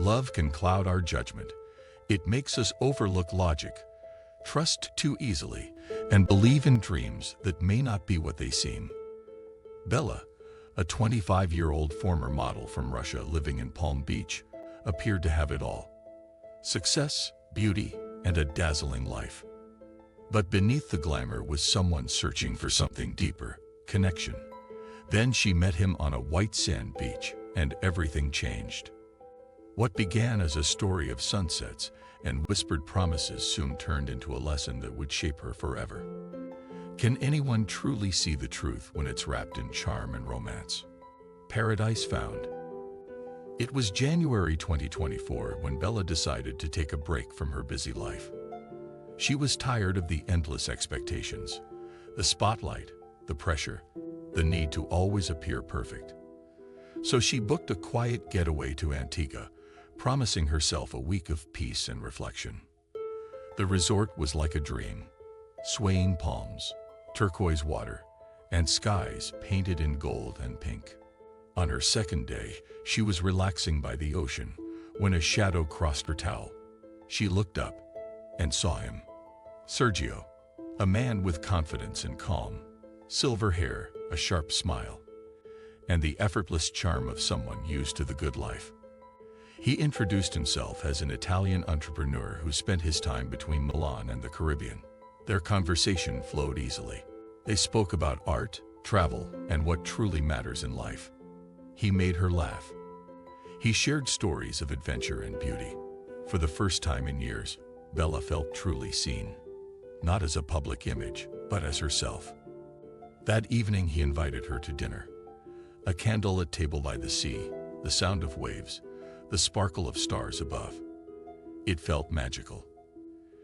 Love can cloud our judgment. It makes us overlook logic, trust too easily, and believe in dreams that may not be what they seem. Bella, a 25-year-old former model from Russia living in Palm Beach, appeared to have it all: success, beauty, and a dazzling life. But beneath the glamour was someone searching for something deeper: connection. Then she met him on a white sand beach, and everything changed. What began as a story of sunsets and whispered promises soon turned into a lesson that would shape her forever. Can anyone truly see the truth when it's wrapped in charm and romance? Paradise Found. It was January 2024 when Bella decided to take a break from her busy life. She was tired of the endless expectations, the spotlight, the pressure, the need to always appear perfect. So she booked a quiet getaway to Antigua, promising herself a week of peace and reflection. The resort was like a dream: swaying palms, turquoise water, and skies painted in gold and pink. On her second day, she was relaxing by the ocean when a shadow crossed her towel. She looked up and saw him. Sergio, a man with confidence and calm, silver hair, a sharp smile, and the effortless charm of someone used to the good life. He introduced himself as an Italian entrepreneur who spent his time between Milan and the Caribbean. Their conversation flowed easily. They spoke about art, travel, and what truly matters in life. He made her laugh. He shared stories of adventure and beauty. For the first time in years, Bella felt truly seen, not as a public image, but as herself. That evening he invited her to dinner. A candlelit table by the sea, the sound of waves, the sparkle of stars above. It felt magical.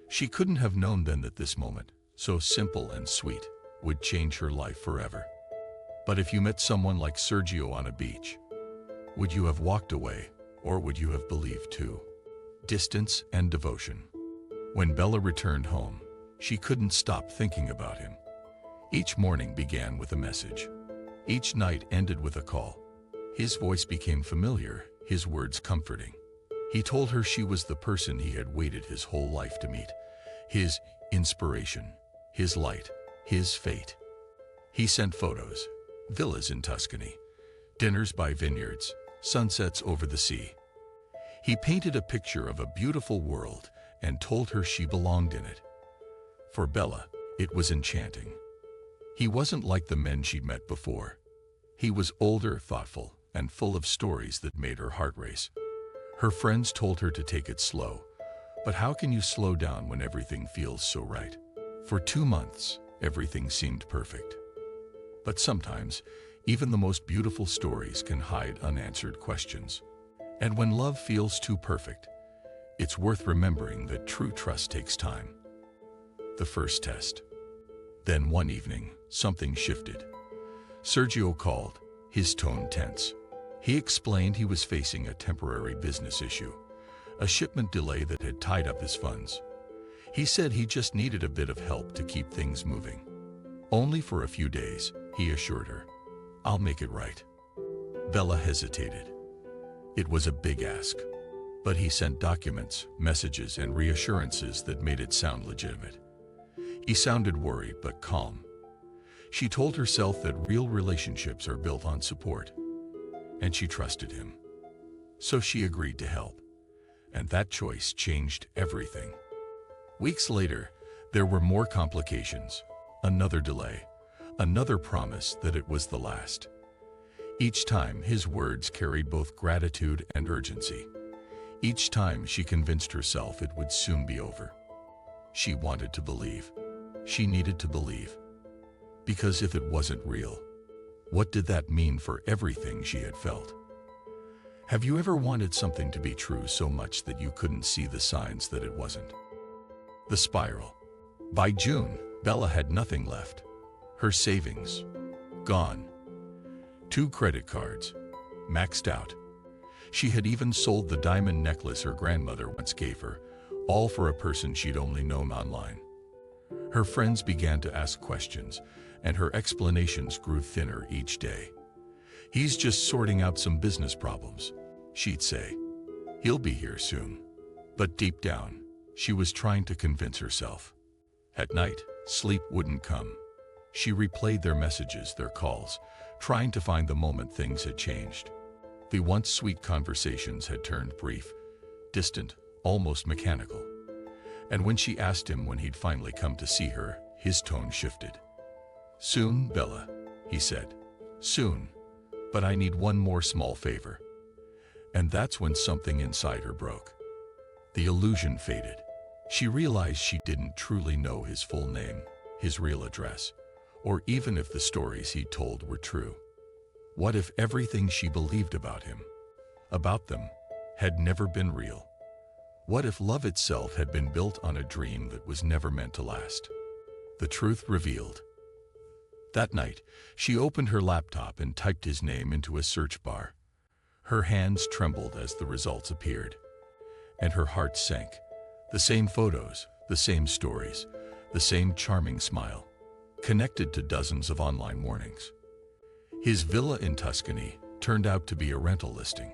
She couldn't have known then that this moment, so simple and sweet, would change her life forever. But if you met someone like Sergio on a beach, would you have walked away, or would you have believed too? Distance and devotion. When Bella returned home, she couldn't stop thinking about him. Each morning began with a message. Each night ended with a call. His voice became familiar, his words comforting. He told her she was the person he had waited his whole life to meet. His inspiration, his light, his fate. He sent photos: villas in Tuscany, dinners by vineyards, sunsets over the sea. He painted a picture of a beautiful world and told her she belonged in it. For Bella, it was enchanting. He wasn't like the men she'd met before. He was older, thoughtful, and full of stories that made her heart race. Her friends told her to take it slow, but how can you slow down when everything feels so right? For 2 months, everything seemed perfect. But sometimes, even the most beautiful stories can hide unanswered questions. And when love feels too perfect, it's worth remembering that true trust takes time. The first test. Then one evening, something shifted. Sergio called, his tone tense. He explained he was facing a temporary business issue, a shipment delay that had tied up his funds. He said he just needed a bit of help to keep things moving. Only for a few days, he assured her. "I'll make it right." Bella hesitated. It was a big ask, but he sent documents, messages, and reassurances that made it sound legitimate. He sounded worried but calm. She told herself that real relationships are built on support, and she trusted him. So she agreed to help, and that choice changed everything. Weeks later, there were more complications, another delay, another promise that it was the last. Each time, his words carried both gratitude and urgency. Each time, she convinced herself it would soon be over. She wanted to believe. She needed to believe. Because if it wasn't real, what did that mean for everything she had felt? Have you ever wanted something to be true so much that you couldn't see the signs that it wasn't? The spiral. By June, Bella had nothing left. Her savings, gone. 2 credit cards, maxed out. She had even sold the diamond necklace her grandmother once gave her, all for a person she'd only known online. Her friends began to ask questions, and her explanations grew thinner each day. "He's just sorting out some business problems," she'd say. He'll be here soon. But deep down, she was trying to convince herself. At night, sleep wouldn't come. She replayed their messages, their calls, trying to find the moment things had changed. The once sweet conversations had turned brief, distant, almost mechanical. And when she asked him when he'd finally come to see her, his tone shifted. "Soon, Bella," he said. "Soon. But I need one more small favor." And that's when something inside her broke. The illusion faded. She realized she didn't truly know his full name, his real address, or even if the stories he told were true. What if everything she believed about him, about them, had never been real? What if love itself had been built on a dream that was never meant to last? The truth revealed. That night, she opened her laptop and typed his name into a search bar. Her hands trembled as the results appeared, and her heart sank. The same photos, the same stories, the same charming smile, connected to dozens of online warnings. His villa in Tuscany turned out to be a rental listing.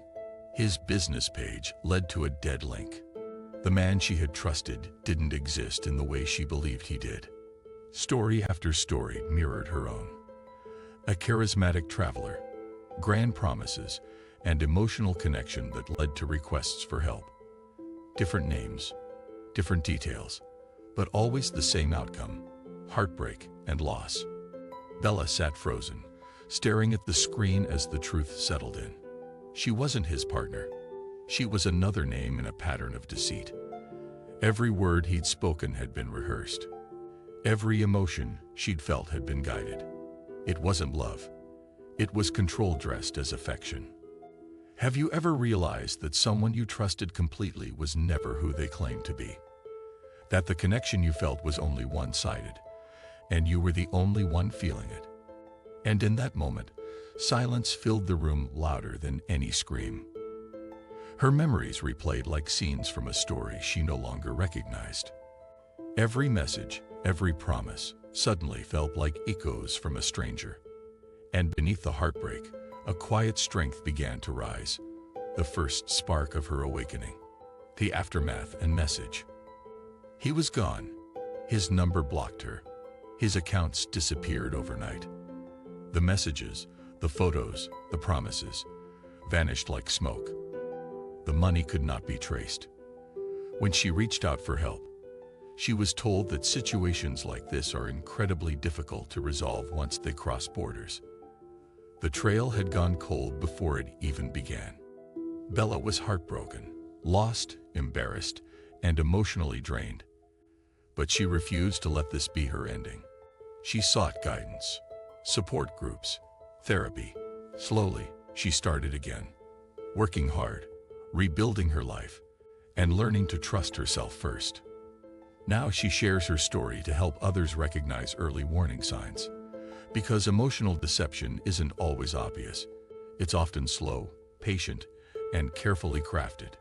His business page led to a dead link. The man she had trusted didn't exist in the way she believed he did. Story after story mirrored her own. A charismatic traveler, grand promises, and emotional connection that led to requests for help. Different names, different details, but always the same outcome: heartbreak and loss. Bella sat frozen, staring at the screen as the truth settled in. She wasn't his partner. She was another name in a pattern of deceit. Every word he'd spoken had been rehearsed. Every emotion she'd felt had been guided. It wasn't love. It was control dressed as affection. Have you ever realized that someone you trusted completely was never who they claimed to be? That the connection you felt was only one-sided, and you were the only one feeling it. And in that moment, silence filled the room louder than any scream. Her memories replayed like scenes from a story she no longer recognized. Every message, every promise, suddenly felt like echoes from a stranger. And beneath the heartbreak, a quiet strength began to rise, the first spark of her awakening. The aftermath and message. He was gone. His number blocked her. His accounts disappeared overnight. The messages, the photos, the promises, vanished like smoke. The money could not be traced. When she reached out for help, she was told that situations like this are incredibly difficult to resolve once they cross borders. The trail had gone cold before it even began. Bella was heartbroken, lost, embarrassed, and emotionally drained. But she refused to let this be her ending. She sought guidance, support groups, therapy. Slowly, she started again, working hard, rebuilding her life, and learning to trust herself first. Now she shares her story to help others recognize early warning signs. Because emotional deception isn't always obvious. It's often slow, patient, and carefully crafted.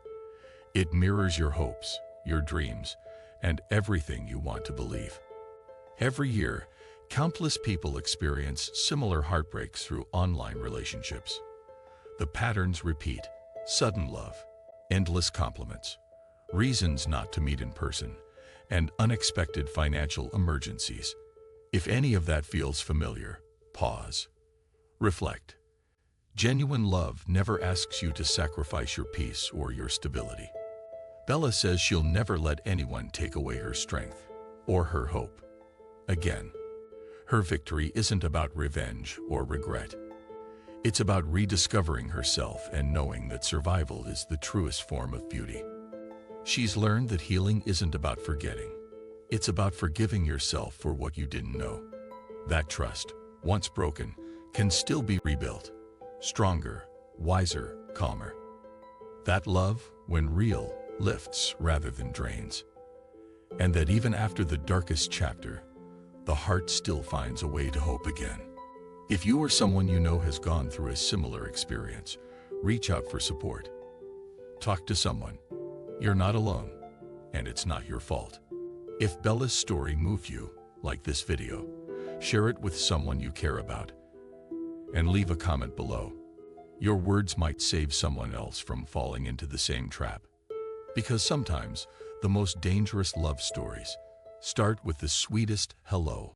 It mirrors your hopes, your dreams, and everything you want to believe. Every year, countless people experience similar heartbreaks through online relationships. The patterns repeat: sudden love, endless compliments, reasons not to meet in person, and unexpected financial emergencies. If any of that feels familiar, pause. Reflect. Genuine love never asks you to sacrifice your peace or your stability. Bella says she'll never let anyone take away her strength or her hope. Again, her victory isn't about revenge or regret. It's about rediscovering herself and knowing that survival is the truest form of beauty. She's learned that healing isn't about forgetting. It's about forgiving yourself for what you didn't know. That trust, once broken, can still be rebuilt. Stronger, wiser, calmer. That love, when real, lifts rather than drains. And that even after the darkest chapter, the heart still finds a way to hope again. If you or someone you know has gone through a similar experience, reach out for support. Talk to someone. You're not alone, and it's not your fault. If Bella's story moved you, like this video, share it with someone you care about, and leave a comment below. Your words might save someone else from falling into the same trap. Because sometimes the most dangerous love stories start with the sweetest hello.